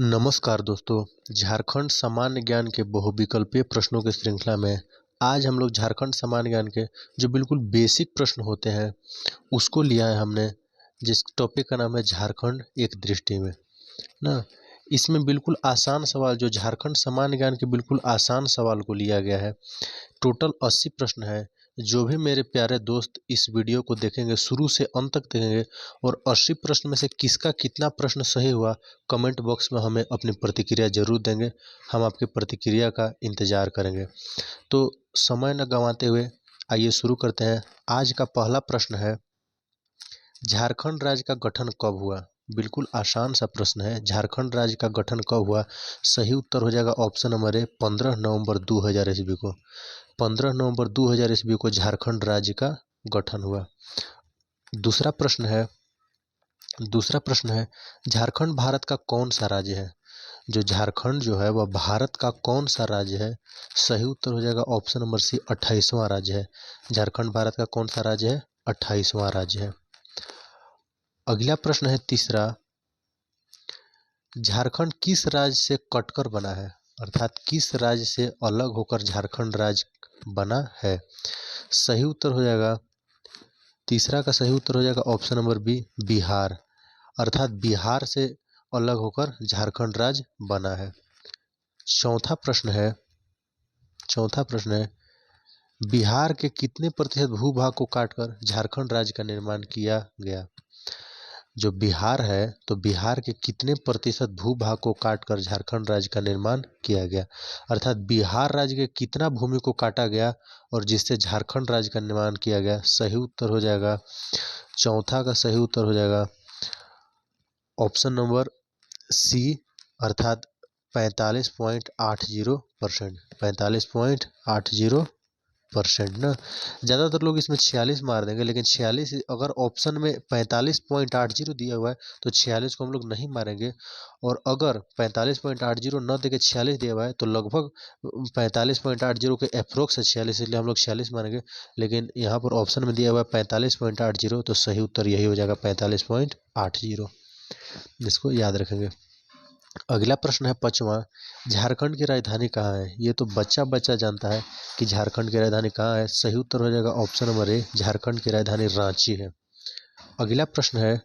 नमस्कार दोस्तों, झारखंड सामान्य ज्ञान के बहुविकल्पीय प्रश्नों की श्रृंखला में आज हम लोग झारखंड सामान्य ज्ञान के जो बिल्कुल बेसिक प्रश्न होते हैं उसको लिया है हमने, जिस टॉपिक का नाम है झारखंड एक दृष्टि में ना। इसमें बिल्कुल आसान सवाल, जो झारखंड सामान्य ज्ञान के बिल्कुल आसान सवाल को लिया गया है। टोटल 80 प्रश्न है। जो भी मेरे प्यारे दोस्त इस वीडियो को देखेंगे, शुरू से अंत तक देखेंगे और 80 प्रश्न में से किसका कितना प्रश्न सही हुआ, कमेंट बॉक्स में हमें अपनी प्रतिक्रिया जरूर देंगे। हम आपकी प्रतिक्रिया का इंतजार करेंगे। तो समय न गंवाते हुए आइए शुरू करते हैं। आज का पहला प्रश्न है, झारखंड राज्य का गठन कब हुआ। बिल्कुल आसान सा प्रश्न है, झारखंड राज्य का गठन कब हुआ। सही उत्तर हो जाएगा ऑप्शन नंबर ए, 15 नवंबर 2000 ईस्वी को। 15 नवंबर 2000 ईस्वी को झारखंड राज्य का गठन हुआ। दूसरा प्रश्न है, झारखंड भारत का कौन सा राज्य है। जो झारखंड जो है वह भारत का कौन सा राज्य है। सही उत्तर हो जाएगा ऑप्शन नंबर सी, 28वां राज्य है। झारखंड भारत का कौन सा राज्य है, 28वां राज्य है। अगला प्रश्न है तीसरा, झारखंड किस राज्य से कटकर बना है, अर्थात किस राज्य से अलग होकर झारखंड राज्य बना है। सही उत्तर हो जाएगा, तीसरा का सही उत्तर हो जाएगा ऑप्शन नंबर बी, बिहार। अर्थात बिहार से अलग होकर झारखंड राज्य बना है। चौथा प्रश्न है, बिहार के कितने प्रतिशत भूभाग को काटकर झारखंड राज्य का निर्माण किया गया। जो बिहार है, तो बिहार के कितने प्रतिशत भूभाग को काटकर झारखंड राज्य का निर्माण किया गया। अर्थात बिहार राज्य के कितना भूमि को काटा गया और जिससे झारखंड राज्य का निर्माण किया गया। सही उत्तर हो जाएगा, चौथा का सही उत्तर हो जाएगा ऑप्शन नंबर सी, अर्थात 45.80%। 45.80% ना। ज़्यादातर लोग इसमें 46 मार देंगे, लेकिन 46 अगर ऑप्शन में 45.80 दिया हुआ है तो 46 को हम लोग नहीं मारेंगे। और अगर 45.80 न देके 46 दिया हुआ है तो लगभग 45.80 के अप्रोक्स है 46, इसलिए हम लोग 46 मारेंगे। लेकिन यहाँ पर ऑप्शन में दिया हुआ है 45.80, तो सही उत्तर यही हो जाएगा 45.80। इसको याद रखेंगे। अगला प्रश्न है पांचवा, झारखंड की राजधानी कहाँ है। ये तो बच्चा जानता है कि झारखंड की राजधानी कहाँ है। सही उत्तर हो जाएगा ऑप्शन नंबर ए, झारखंड की राजधानी रांची है। अगला प्रश्न है,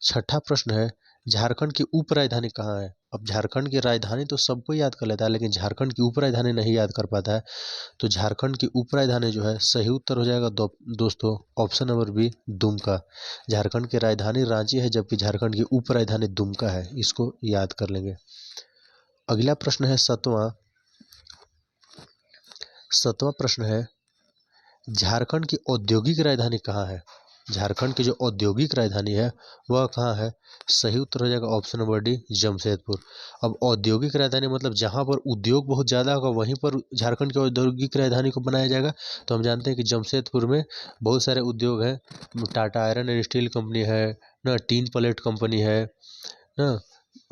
छठा प्रश्न है, झारखंड की उप राजधानी कहाँ है। अब झारखंड की राजधानी तो सबको याद कर लेता है, लेकिन झारखंड की उप राजधानी नहीं याद कर पाता है। तो झारखंड की उप राजधानी जो है, सही उत्तर हो जाएगा दोस्तों option number B, Dumka. Jharkhand की राजधानी रांची है, जबकि झारखंड की उप राजधानी दुमका है। इसको याद कर लेंगे। अगला प्रश्न है सातवां प्रश्न है, झारखंड की औद्योगिक राजधानी कहाँ है। झारखंड की जो औद्योगिक राजधानी है वह कहाँ है। सही उत्तर हो जाएगा ऑप्शन नंबर डी, जमशेदपुर। अब औद्योगिक राजधानी मतलब जहाँ पर उद्योग बहुत ज़्यादा होगा वहीं पर झारखंड की औद्योगिक राजधानी को बनाया जाएगा। तो हम जानते हैं कि जमशेदपुर में बहुत सारे उद्योग हैं। Tata iron and steel company है ना, टीन प्लेट कंपनी है ना,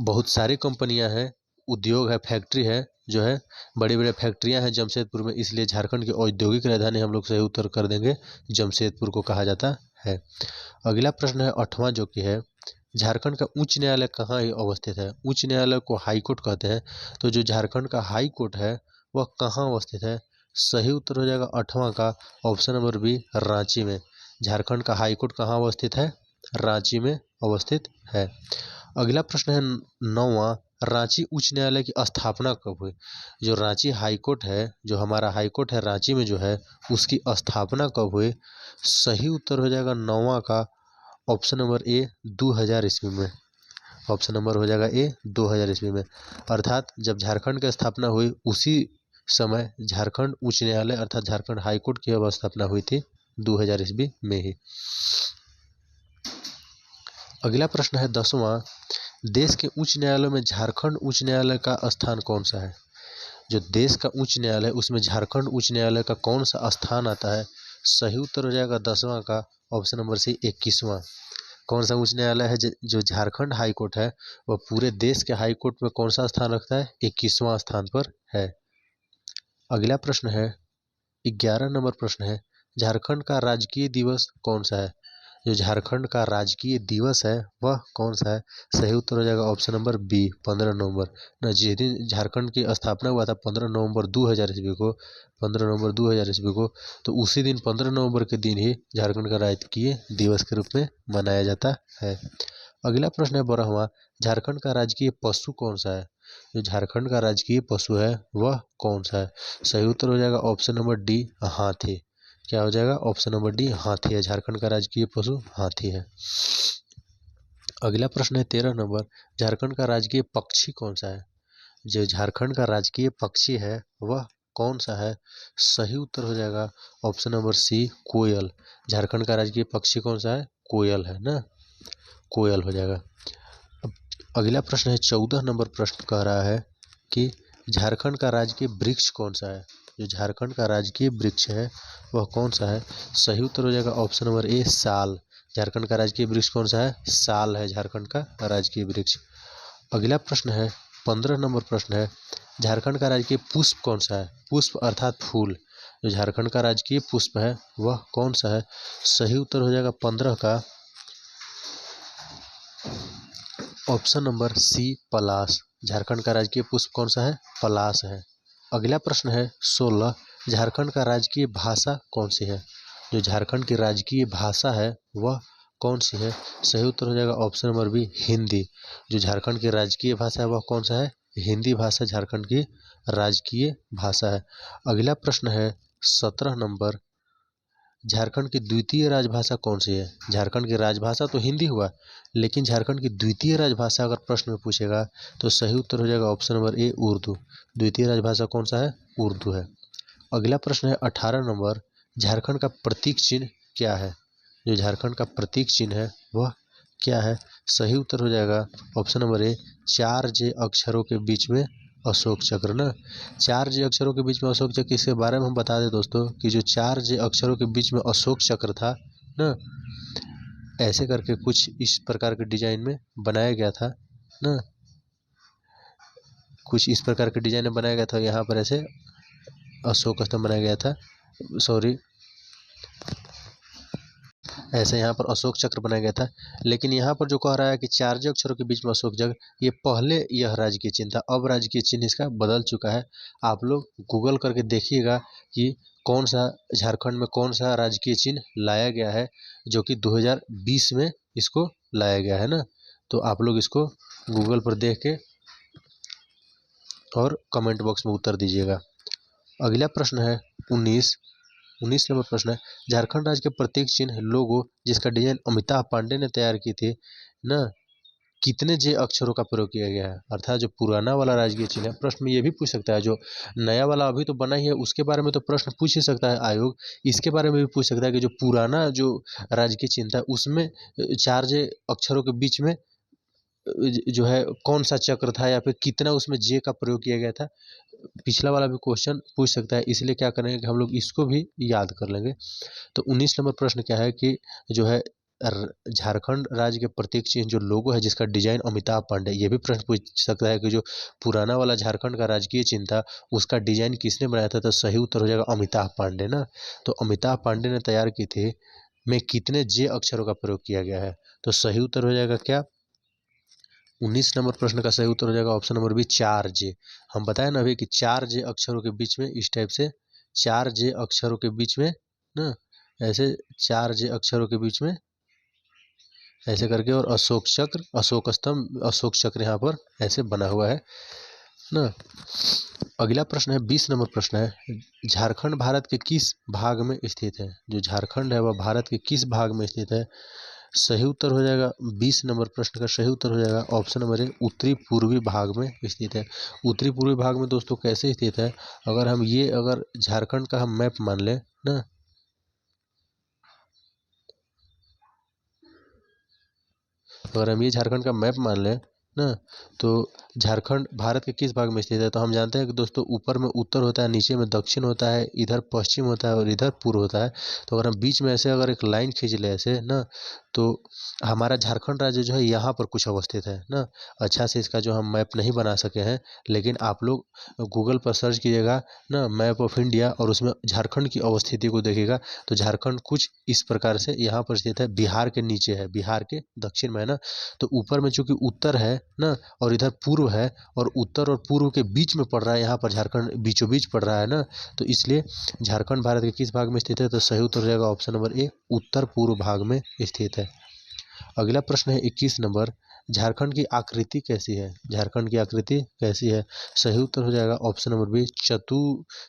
बहुत सारी कंपनियां हैं, उद्योग है, फैक्ट्री है, जो है बड़ी बड़ी फैक्ट्रियां हैं जमशेदपुर में। इसलिए झारखंड की औद्योगिक राजधानी हम लोग सही उत्तर कर देंगे, जमशेदपुर को कहा जाता है। अगला प्रश्न है आठवां, जो कि है, झारखंड का उच्च न्यायालय कहाँ अवस्थित है। उच्च न्यायालय को हाई कोर्ट कहते हैं। तो जो झारखंड का हाई कोर्ट है वह कहाँ अवस्थित है। सही उत्तर हो जाएगा आठवां का ऑप्शन नंबर बी, रांची में। झारखंड का हाई कोर्ट कहाँ अवस्थित है, रांची में अवस्थित है। अगला प्रश्न है नौवां, रांची उच्च न्यायालय की स्थापना कब हुई। जो रांची हाई कोर्ट है, जो हमारा हाई कोर्ट है रांची में जो है, उसकी स्थापना कब हुई। सही उत्तर हो जाएगा नौवां का ऑप्शन नंबर ए, 2000 ईस्वी में। ऑप्शन नंबर हो जाएगा ए, 2000 ईस्वी में। अर्थात जब झारखंड की स्थापना हुई उसी समय झारखंड उच्च न्यायालय अर्थात झारखंड हाई कोर्ट की स्थापना हुई थी 2000 ईस्वी में ही। अगला प्रश्न है 10वां, देश के उच्च न्यायालय में झारखंड उच्च न्यायालय का स्थान कौन सा है। जो देश का उच्च न्यायालय, उसमें झारखंड उच्च न्यायालय का कौन सा स्थान आता है। सही उत्तर हो जाएगा 10वां का ऑप्शन नंबर सी, 21वां। कौन सा उच्च न्यायालय है जो झारखंड हाई कोर्ट है वह पूरे देश के हाई कोर्ट में कौन सा स्थान रखता है, 21वां स्थान पर है। अगला प्रश्न है 11 नंबर प्रश्न है, झारखंड का राजकीय दिवस कौन सा है। जो झारखंड का राजकीय दिवस है वह कौन सा है? सही उत्तर हो जाएगा ऑप्शन नंबर बी 15 नवंबर। ना जिस दिन झारखंड की स्थापना हुआ था 15 नवंबर 2000 ईस्वी को, 15 नवंबर 2000 ईस्वी को, तो उसी दिन 15 नवंबर के दिन ही झारखंड का राजकीय दिवस के रूप में मनाया जाता है। अगला प्रश्न है 12वां, झारखंड का राजकीय पशु कौन सा है? जो झारखंड का राजकीय पशु है वह कौन सा है? सही उत्तर हो जाएगा ऑप्शन नंबर डी हाथी। क्या हो जाएगा? ऑप्शन नंबर डी हाथी है। झारखंड का राजकीय पशु हाथी है। अगला प्रश्न है 13 नंबर, झारखंड का राजकीय पक्षी कौन सा है? जो झारखंड का राजकीय पक्षी है वह कौन सा है? सही उत्तर हो जाएगा ऑप्शन नंबर सी कोयल। झारखंड का राजकीय पक्षी कौन सा है? कोयल है ना, कोयल हो जाएगा। अगला प्रश्न है 14 नंबर प्रश्न कह रहा है कि झारखंड का राजकीय वृक्ष कौन सा है? जो झारखंड का राजकीय वृक्ष है वह कौन सा है? सही उत्तर हो जाएगा ऑप्शन नंबर ए साल। झारखंड का राजकीय वृक्ष कौन सा है? साल है झारखंड का राजकीय वृक्ष। अगला प्रश्न है 15 नंबर प्रश्न है, झारखंड का राजकीय पुष्प कौन सा है? पुष्प अर्थात फूल। जो झारखंड का राजकीय पुष्प है वह कौन सा है? सही उत्तर हो जाएगा 15 का ऑप्शन नंबर सी पलाश। झारखंड का राजकीय पुष्प कौन सा है? पलाश है। अगला प्रश्न है 16, झारखंड का राजकीय भाषा कौन सी है? जो झारखंड की राजकीय भाषा है वह कौन सी है? सही उत्तर हो जाएगा ऑप्शन नंबर बी हिंदी। जो झारखंड की राजकीय भाषा है वह कौन सा है? हिंदी भाषा झारखंड की राजकीय भाषा है। अगला प्रश्न है 17 नंबर, झारखंड की द्वितीय राजभाषा कौन सी है? झारखंड की राजभाषा तो हिंदी हुआ, लेकिन झारखंड की द्वितीय राजभाषा अगर प्रश्न में पूछेगा तो सही उत्तर हो जाएगा ऑप्शन नंबर ए उर्दू। द्वितीय राजभाषा कौन सा है? उर्दू है। अगला प्रश्न है 18 नंबर, झारखंड का प्रतीक चिन्ह क्या है? जो झारखंड का प्रतीक चिन्ह है वह क्या है? सही उत्तर हो जाएगा ऑप्शन नंबर ए 4 जे अक्षरों के बीच में अशोक चक्र ना। 4 जे अक्षरों के बीच में अशोक चक्र, इसके बारे में हम बता दें दोस्तों कि जो 4 जे अक्षरों के बीच में अशोक चक्र था ना, ऐसे करके कुछ इस प्रकार के डिजाइन में बनाया गया था ना, कुछ इस प्रकार के डिजाइन में बनाया गया था। यहाँ पर ऐसे अशोक स्तंभ बनाया गया था, सॉरी, ऐसे यहाँ पर अशोक चक्र बनाया गया था। लेकिन यहाँ पर जो कह रहा है कि 4 जे अक्षरों के बीच में अशोक चक्र, ये पहले यह राजकीय चिन्ह था, अब राजकीय चिन्ह इसका बदल चुका है। आप लोग गूगल करके देखिएगा कि कौन सा झारखंड में कौन सा राजकीय चिन्ह लाया गया है, जो कि 2020 में इसको लाया गया है ना। तो आप लोग इसको गूगल पर देख के और कमेंट बॉक्स में उत्तर दीजिएगा। अगला प्रश्न है 19 नंबर प्रश्न है, झारखंड राज्य के प्रतीक चिन्ह लोगो जिसका डिजाइन अमिताभ पांडे ने तैयार की थी ना, कितने जे अक्षरों का प्रयोग किया गया है? अर्थात जो पुराना वाला राजकीय चिन्ह है, प्रश्न में ये भी पूछ सकता है, जो नया वाला अभी तो बना ही है उसके बारे में तो प्रश्न पूछ ही सकता है आयोग, इसके बारे में भी पूछ सकता है कि जो पुराना जो राजकीय चिन्ह था उसमें 4 जे अक्षरों के बीच में जो है कौन सा चक्र था, या फिर कितना उसमें जे का प्रयोग किया गया था। पिछला वाला भी क्वेश्चन पूछ सकता है, इसलिए क्या करेंगे कि हम लोग इसको भी याद कर लेंगे। तो 19 नंबर प्रश्न क्या है कि जो है झारखंड राज्य के प्रतीक चिन्ह जो लोगो है जिसका डिजाइन अमिताभ पांडे, ये भी प्रश्न पूछ सकता है कि जो पुराना वाला झारखंड का राजकीय चिन्ह था उसका डिजाइन किसने बनाया था? तो सही उत्तर हो जाएगा अमिताभ पांडे ना। तो अमिताभ पांडे ने तैयार की थी में कितने जे अक्षरों का प्रयोग किया गया है? तो सही उत्तर हो जाएगा क्या? 19 नंबर प्रश्न का सही उत्तर हो जाएगा ऑप्शन नंबर बी 4 जे। हम बताए ना अभी कि 4 जे अक्षरों के बीच में इस टाइप से 4 जे अक्षरों के बीच में ना, ऐसे 4 जे अक्षरों के बीच में ऐसे करके, और अशोक चक्र, अशोक स्तंभ, अशोक चक्र यहाँ पर ऐसे बना हुआ है ना। अगला प्रश्न है 20 नंबर प्रश्न है, झारखंड भारत के किस भाग में स्थित है? जो झारखंड है वह भारत के किस भाग में स्थित है? सही उत्तर हो जाएगा 20 नंबर प्रश्न का सही उत्तर हो जाएगा ऑप्शन नंबर ए उत्तरी पूर्वी भाग में स्थित है। उत्तरी पूर्वी भाग में दोस्तों कैसे स्थित है? अगर हम ये अगर झारखंड का हम मैप मान लें ना, अगर हम ये झारखंड का मैप मान लें ना। तो झारखंड भारत के किस भाग में स्थित है? तो हम जानते हैं कि दोस्तों ऊपर में उत्तर होता है, नीचे में दक्षिण होता है, इधर पश्चिम होता है और इधर पूर्व होता है। तो अगर हम बीच में ऐसे अगर एक लाइन खींच ले ऐसे ना, तो हमारा झारखंड राज्य जो है यहाँ पर कुछ अवस्थित है ना। अच्छा से इसका जो हम मैप नहीं बना सके हैं, लेकिन आप लोग गूगल पर सर्च कीजिएगा ना मैप ऑफ इंडिया और उसमें झारखंड की अवस्थिति को देखिएगा। तो झारखंड कुछ इस प्रकार से यहाँ पर स्थित है, बिहार के नीचे है, बिहार के दक्षिण में है ना। तो ऊपर में चूंकि उत्तर है ना और इधर पूर्व है और उत्तर और पूर्व के बीच में पड़ रहा है, यहाँ पर झारखंड बीचों बीच पड़ रहा है ना। तो इसलिए झारखंड भारत के किस भाग में स्थित है? तो सही उत्तर हो जाएगा ऑप्शन नंबर ए, उत्तर पूर्व भाग में स्थित है। अगला प्रश्न है 21 नंबर, झारखंड की आकृति कैसी है? झारखंड की आकृति कैसी है? सही उत्तर हो जाएगा ऑप्शन नंबर बी,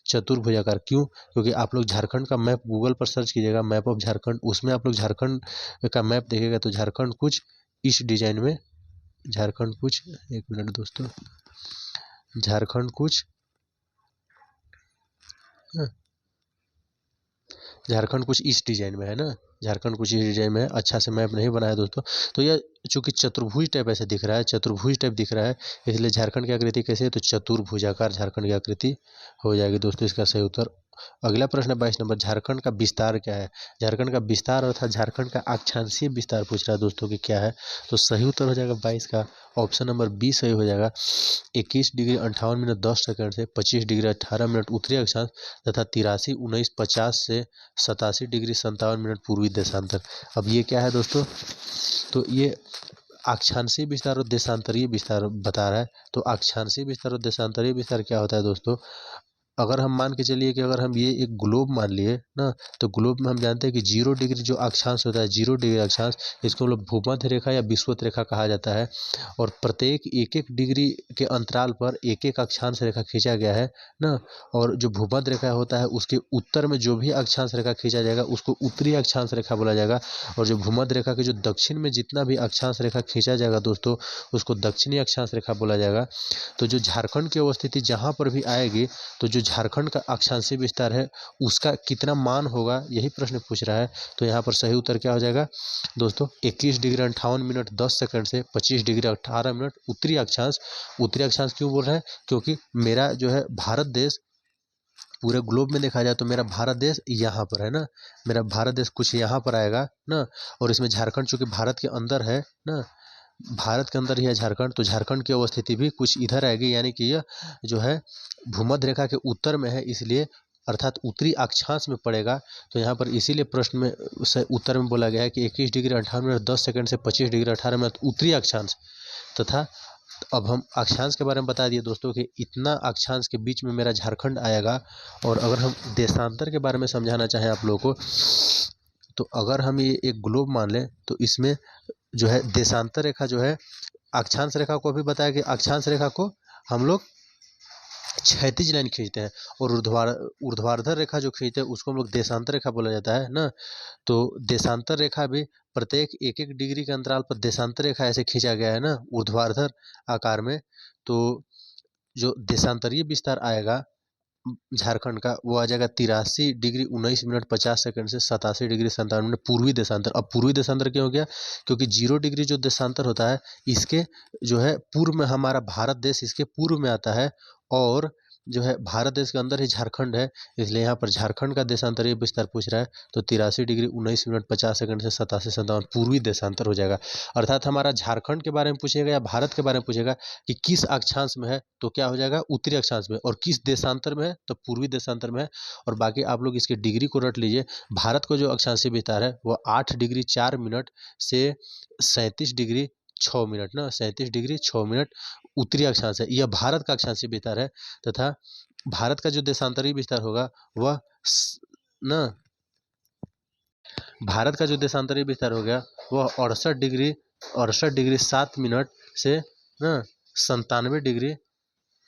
चतुर्भुजाकार। क्यों? क्योंकि आप लोग झारखंड का मैप गूगल पर सर्च कीजिएगा, मैप ऑफ झारखंड, उसमें आप लोग झारखंड का मैप देखिएगा तो झारखंड कुछ इस डिजाइन में, झारखंड कुछ, एक मिनट दोस्तों, झारखंड कुछ, झारखंड कुछ इस डिजाइन में है ना, झारखंड कुछ इस डिजाइन में है। अच्छा से मैप नहीं बनाया दोस्तों। तो यह चूंकि चतुर्भुज टाइप ऐसे दिख रहा है, चतुर्भुज टाइप दिख रहा है, इसलिए झारखंड की आकृति कैसे है? तो चतुर्भुजाकार झारखंड की आकृति हो जाएगी दोस्तों, इसका सही उत्तर। अगला प्रश्न है 22 नंबर, झारखंड का विस्तार क्या है? झारखंड का विस्तार अर्थात झारखंड का अक्षांशीय विस्तार पूछ रहा है दोस्तों कि क्या है? तो सही उत्तर हो जाएगा 22 का ऑप्शन नंबर बी सही हो जाएगा। 21 डिग्री 58 मिनट 10 सेकंड से 25 डिग्री 18 मिनट उत्तरी अक्षांश तथा 83 19 50 से 87 डिग्री 57 मिनट पूर्वी देशांतर। अब ये क्या है दोस्तों? तो ये अक्षांशीय विस्तार और देशांतरीय विस्तार बता रहा है। तो अक्षांशीय विस्तार और देशांतरीय विस्तार क्या होता है दोस्तों? अगर हम मान के चलिए कि अगर हम ये एक ग्लोब मान लिए ना, तो ग्लोब में हम जानते हैं कि 0 डिग्री जो अक्षांश होता है, 0 डिग्री अक्षांश, इसको हम लोग भूमध्य रेखा या विषुवत रेखा कहा जाता है। और प्रत्येक एक एक डिग्री के अंतराल पर एक एक अक्षांश रेखा खींचा गया है ना। और जो भूमध्य रेखा होता है उसके उत्तर में जो भी अक्षांश रेखा खींचा जाएगा उसको उत्तरी अक्षांश रेखा बोला जाएगा। और जो भूमध्य रेखा के जो दक्षिण में जितना भी अक्षांश रेखा खींचा जाएगा दोस्तों, उसको दक्षिणी अक्षांश रेखा बोला जाएगा। तो जो झारखंड की अवस्थिति जहाँ पर भी आएगी, तो जो झारखंड का अक्षांशीय विस्तार है उसका कितना मान होगा, यही प्रश्न पूछ रहा है। तो यहाँ पर सही उत्तर क्या हो जाएगा दोस्तों? 21 डिग्री 58 मिनट 10 सेकंड से 25 डिग्री 18 मिनट उत्तरी अक्षांश। उत्तरी अक्षांश क्यों बोल रहे हैं? क्योंकि मेरा जो है भारत देश, पूरे ग्लोब में देखा जाए तो मेरा भारत देश यहाँ पर है ना, मेरा भारत देश कुछ यहाँ पर आएगा ना। और इसमें झारखंड चूंकि भारत के अंदर है ना, भारत के अंदर ही है झारखंड, तो झारखंड की अवस्थिति भी कुछ इधर आएगी, यानी कि यह जो है भूमध्य रेखा के उत्तर में है, इसलिए अर्थात उत्तरी अक्षांश में पड़ेगा। तो यहाँ पर इसीलिए प्रश्न में उत्तर में बोला गया है कि 21 डिग्री 58 मिनट 10 सेकंड से 25 डिग्री 18 मिनट उत्तरी अक्षांश। तथा अब हम अक्षांश के बारे में बता दिए दोस्तों कि इतना अक्षांश के बीच में मेरा झारखंड आएगा। और अगर हम देशांतर के बारे में समझाना चाहें आप लोगों को, तो अगर हम ये एक ग्लोब मान लें तो इसमें जो है देशांतर रेखा जो है, अक्षांश रेखा को भी बताया कि अक्षांश रेखा को हम लोग क्षैतिज लाइन खींचते हैं और ऊर्ध्वाधर रेखा जो खींचते हैं उसको हम लोग देशांतर रेखा बोला जाता है ना। तो देशांतर रेखा भी प्रत्येक एक एक डिग्री के अंतराल पर देशांतर रेखा ऐसे खींचा गया है ना ऊर्ध्वाधर आकार में। तो जो देशांतरीय विस्तार आएगा झारखंड का, वो आ जाएगा 83 डिग्री 19 मिनट 50 सेकंड से 87 डिग्री 57 मिनट पूर्वी देशांतर। अब पूर्वी देशांतर क्यों हो गया? क्योंकि 0 डिग्री जो देशांतर होता है इसके जो है पूर्व में हमारा भारत देश इसके पूर्व में आता है, और जो है भारत देश के अंदर ही झारखंड है, इसलिए यहाँ पर झारखंड का देशांतरीय विस्तार पूछ रहा है। तो 83 डिग्री 19 मिनट 50 सेकंड से 87 पूर्वी देशांतर हो जाएगा। अर्थात हमारा झारखंड के बारे में पूछेगा या भारत के बारे में पूछेगा कि किस अक्षांश में है, तो क्या हो जाएगा? उत्तरी अक्षांश में। और किस देशांतर में है? तो पूर्वी देशांतर में है। और बाकी आप लोग इसके डिग्री को रट लीजिए। भारत को जो अक्षांशीय विस्तार है वो 8 डिग्री 4 मिनट से 37 डिग्री 6 मिनट ना, 37 डिग्री 6 मिनट उत्तरी अक्षांश है, यह भारत का अक्षांशीय विस्तार है। तथा भारत का जो देशांतरीय विस्तार होगा वह ना, भारत का जो देशांतरीय विस्तार हो गया वह 68 डिग्री 7 मिनट से ना 97 डिग्री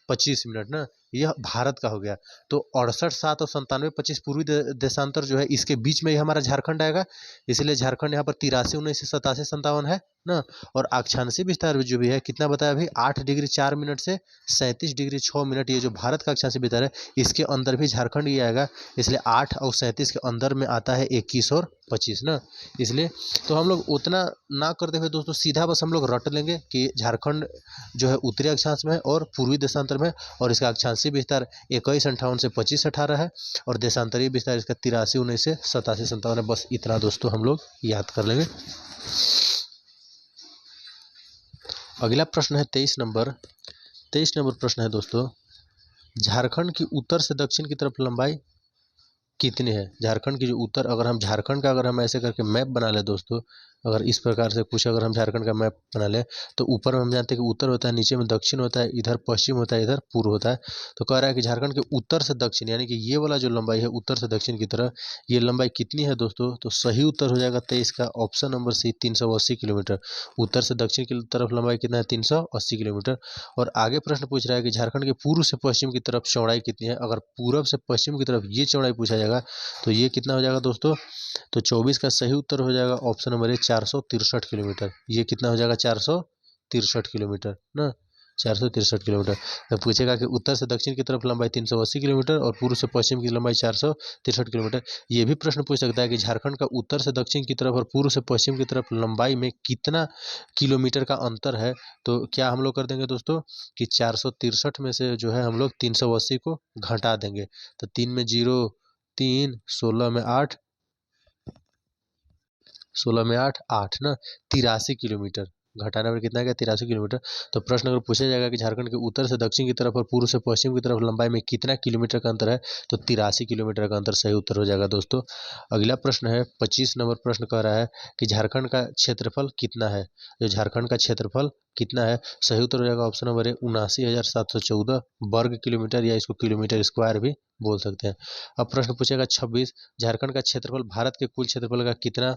25 मिनट ना, यह भारत का हो गया। तो 68 7 और 97 25 पूर्वी देशांतर जो है इसके बीच में ही हमारा झारखंड आएगा, इसलिए झारखंड यहाँ पर 83 19 87 57 है ना। और अक्षांशीय विस्तार जो भी है कितना बताया अभी, 8 डिग्री 4 मिनट से 37 डिग्री 6 मिनट, ये जो भारत का अक्षांशीय विस्तार है इसके अंदर भी झारखंड ही आएगा, इसलिए 8 और 37 के अंदर में आता है 21 और 25 ना। इसलिए तो हम लोग उतना ना करते हुए दोस्तों सीधा बस हम लोग रट लेंगे कि झारखंड जो है उत्तरी अक्षांश में है और पूर्वी देशांतर में, और इसका अक्षांशीय विस्तार 21 58 से 25 18 है, और देशांतरीय विस्तार इसका 83 19 से 87 57 है। बस इतना दोस्तों हम लोग याद कर लेंगे। अगला प्रश्न है 23 नंबर प्रश्न है दोस्तों, झारखंड की उत्तर से दक्षिण की तरफ लंबाई कितनी है। झारखंड की जो उत्तर, अगर हम झारखंड का अगर हम ऐसे करके मैप बना ले दोस्तों, अगर इस प्रकार से कुछ अगर हम झारखंड का मैप बना ले तो ऊपर में हम जानते हैं कि उत्तर होता है, नीचे में दक्षिण होता है, इधर पश्चिम होता है, इधर पूर्व होता है। तो कह रहा है कि झारखंड के उत्तर से दक्षिण यानी कि ये वाला जो लंबाई है उत्तर से दक्षिण की तरफ, ये लंबाई कितनी है दोस्तों। तो सही उत्तर हो जाएगा 23 का ऑप्शन नंबर सी 380 किलोमीटर। उत्तर से दक्षिण की तरफ लंबाई कितना है 380 किलोमीटर। और आगे प्रश्न पूछ रहा है कि झारखंड के पूर्व से पश्चिम की तरफ चौड़ाई कितनी है। अगर पूर्व से पश्चिम की तरफ ये चौड़ाई पूछा जाएगा तो ये कितना हो जाएगा दोस्तों। तो 24 का सही उत्तर हो जाएगा ऑप्शन नंबर ए 463 किलोमीटर। ये कितना हो जाएगा 463 किलोमीटर ना, 463 किलोमीटर। तो पूछेगा कि उत्तर से दक्षिण की तरफ लंबाई 380 किलोमीटर और पूर्व से पश्चिम की लंबाई 463 किलोमीटर। ये भी प्रश्न पूछ सकता है कि झारखंड का उत्तर से दक्षिण की तरफ और पूर्व से पश्चिम की तरफ लंबाई में कितना किलोमीटर का अंतर है। तो क्या हम लोग कर देंगे दोस्तों कि 463 में से जो है हम लोग 380 को घटा देंगे। तो 3 में 0 3, 16 में 8 8 ना, 83 किलोमीटर। घटाने पर कितना गया 83 किलोमीटर। तो प्रश्न अगर पूछा जाएगा कि झारखंड के उत्तर से दक्षिण की तरफ और पूर्व से पश्चिम की तरफ लंबाई में कितना किलोमीटर का अंतर है, तो 83 किलोमीटर का अंतर सही उत्तर हो जाएगा दोस्तों। अगला प्रश्न है 25 नंबर प्रश्न कह रहा है कि झारखंड का क्षेत्रफल कितना है। जो झारखंड का क्षेत्रफल कितना है, सही उत्तर हो जाएगा ऑप्शन नंबर ए 79,714 वर्ग किलोमीटर, या इसको किलोमीटर स्क्वायर भी बोल सकते हैं। अब प्रश्न पूछेगा 26, झारखंड का क्षेत्रफल भारत के कुल क्षेत्रफल का कितना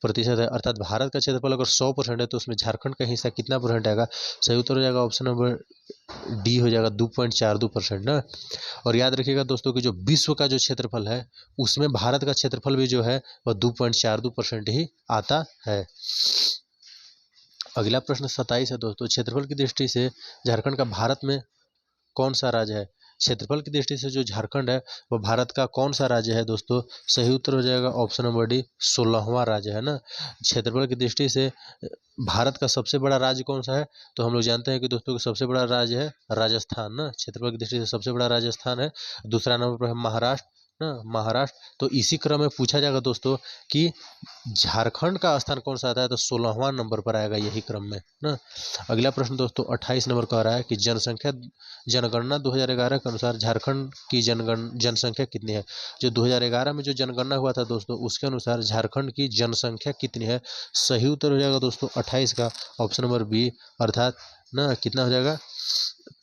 प्रतिशत है। अर्थात भारत का क्षेत्रफल अगर 100% है तो उसमें झारखंड का हिस्सा कितना परसेंट आएगा। सही उत्तर हो जाएगा ऑप्शन नंबर डी हो जाएगा 2.42% ना। और याद रखिएगा दोस्तों कि जो विश्व का जो क्षेत्रफल है उसमें भारत का क्षेत्रफल भी जो है वह 2.42% ही आता है। अगला प्रश्न 27 है दोस्तों, क्षेत्रफल की दृष्टि से झारखंड का भारत में कौन सा राज्य है। क्षेत्रफल की दृष्टि से जो झारखंड है वह भारत का कौन सा राज्य है दोस्तों। सही उत्तर हो जाएगा ऑप्शन नंबर डी 16वां राज्य है ना। क्षेत्रफल की दृष्टि से भारत का सबसे बड़ा राज्य कौन सा है, तो हम लोग जानते हैं कि दोस्तों सबसे बड़ा राज्य है राजस्थान ना। क्षेत्रफल की दृष्टि से सबसे बड़ा राजस्थान है। दूसरा नंबर पर है महाराष्ट्र ना, महाराष्ट्र। तो इसी क्रम में पूछा जाएगा दोस्तों कि झारखंड का स्थान कौन सा आता है, तो 16वां नंबर पर आएगा यही क्रम में ना। अगला प्रश्न दोस्तों 28 नंबर कह रहा है कि जनगणना 2011 के अनुसार झारखंड की जनसंख्या कितनी है। जो 2011 में जो जनगणना हुआ था दोस्तों उसके अनुसार झारखंड की जनसंख्या कितनी है। सही उत्तर हो जाएगा दोस्तों 28 का ऑप्शन नंबर बी, अर्थात ना कितना हो जाएगा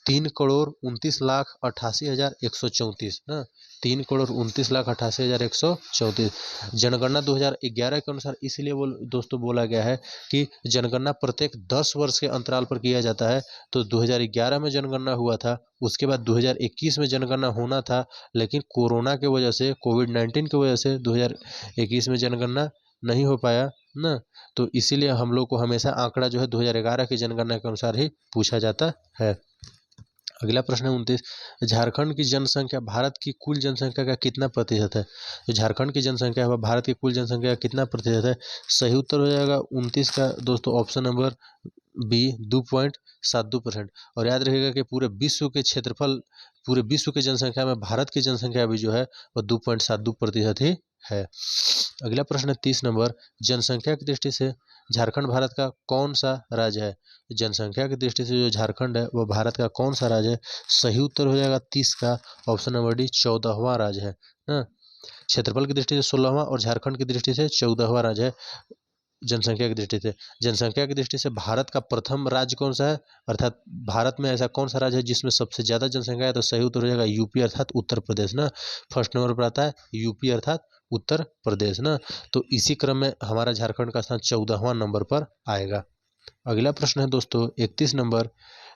3,29,88,134 ना, 3,29,88,134। जनगणना 2011 के अनुसार इसलिए दोस्तों बोला गया है कि जनगणना प्रत्येक 10 वर्ष के अंतराल पर किया जाता है। तो 2011 में जनगणना हुआ था, उसके बाद 2021 में जनगणना होना था, लेकिन कोरोना के वजह से कोविड-19 की वजह से 2021 में जनगणना नहीं हो पाया ना। तो इसीलिए हम लोग को हमेशा आंकड़ा जो है 2011 की जनगणना के अनुसार ही पूछा जाता है। अगला प्रश्न है 29, झारखंड की जनसंख्या भारत की कुल जनसंख्या का कितना प्रतिशत है। जो झारखंड की जनसंख्या है वह भारत की कुल जनसंख्या का कितना प्रतिशत है। सही उत्तर हो जाएगा 29 का दोस्तों ऑप्शन नंबर बी 2.72%। और याद रखिएगा कि पूरे विश्व के जनसंख्या में भारत की जनसंख्या भी जो है वह 2.72% ही है। अगला प्रश्न है 30 नंबर, जनसंख्या की दृष्टि से झारखंड भारत का कौन सा राज्य है। जनसंख्या की दृष्टि से जो झारखंड है वह भारत का कौन सा राज्य है। सही उत्तर हो जाएगा 30 का ऑप्शन नंबर डी 14वां राज्य है ना। क्षेत्रफल की दृष्टि से 16वां और झारखंड की दृष्टि से 14वां राज्य है। जनसंख्या की दृष्टि से भारत का प्रथम राज्य कौन सा है, अर्थात भारत में ऐसा कौन सा राज्य है जिसमें सबसे ज्यादा जनसंख्या है। तो सही उत्तर हो जाएगा यूपी अर्थात उत्तर प्रदेश ना। फर्स्ट नंबर पर आता है यूपी अर्थात उत्तर प्रदेश ना। तो इसी क्रम में हमारा झारखंड का स्थान 14वां नंबर पर आएगा। अगला प्रश्न है दोस्तों 31 नंबर,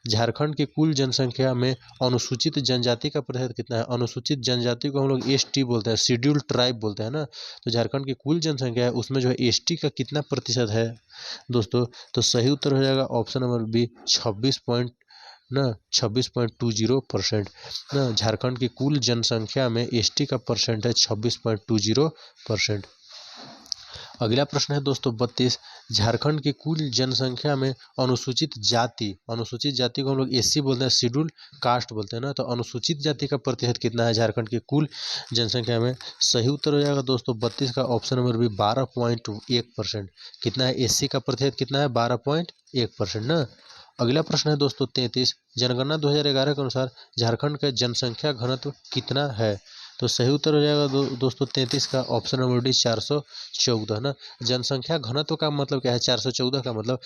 झारखंड की कुल जनसंख्या में अनुसूचित जनजाति का प्रतिशत कितना है। अनुसूचित जनजाति को हम लोग एसटी बोलते हैं, शेड्यूल्ड ट्राइब बोलते हैं ना। तो झारखंड की कुल जनसंख्या है उसमें जो है एसटी का कितना प्रतिशत है दोस्तों, तो सही उत्तर हो जाएगा ऑप्शन नंबर बी 26.20% ना। झारखंड की कुल जनसंख्या में एसटी का परसेंट है 26.20%। अगला प्रश्न है दोस्तों 32, झारखंड की कुल जनसंख्या में अनुसूचित जाति को हम लोग एससी बोलते हैं, शेड्यूल कास्ट बोलते हैं ना। तो अनुसूचित जाति का प्रतिशत कितना है झारखंड की कुल जनसंख्या में। सही उत्तर हो जाएगा दोस्तों 32 का ऑप्शन नंबर बी 12.1%। कितना है एससी का प्रतिशत, कितना है 12.1% ना। अगला प्रश्न है दोस्तों 33, जनगणना 2011 के अनुसार झारखंड का जनसंख्या घनत्व कितना है। तो सही उत्तर हो जाएगा दोस्तों 33 का ऑप्शन नंबर डी 414 ना। जनसंख्या घनत्व का मतलब क्या है, 414 का मतलब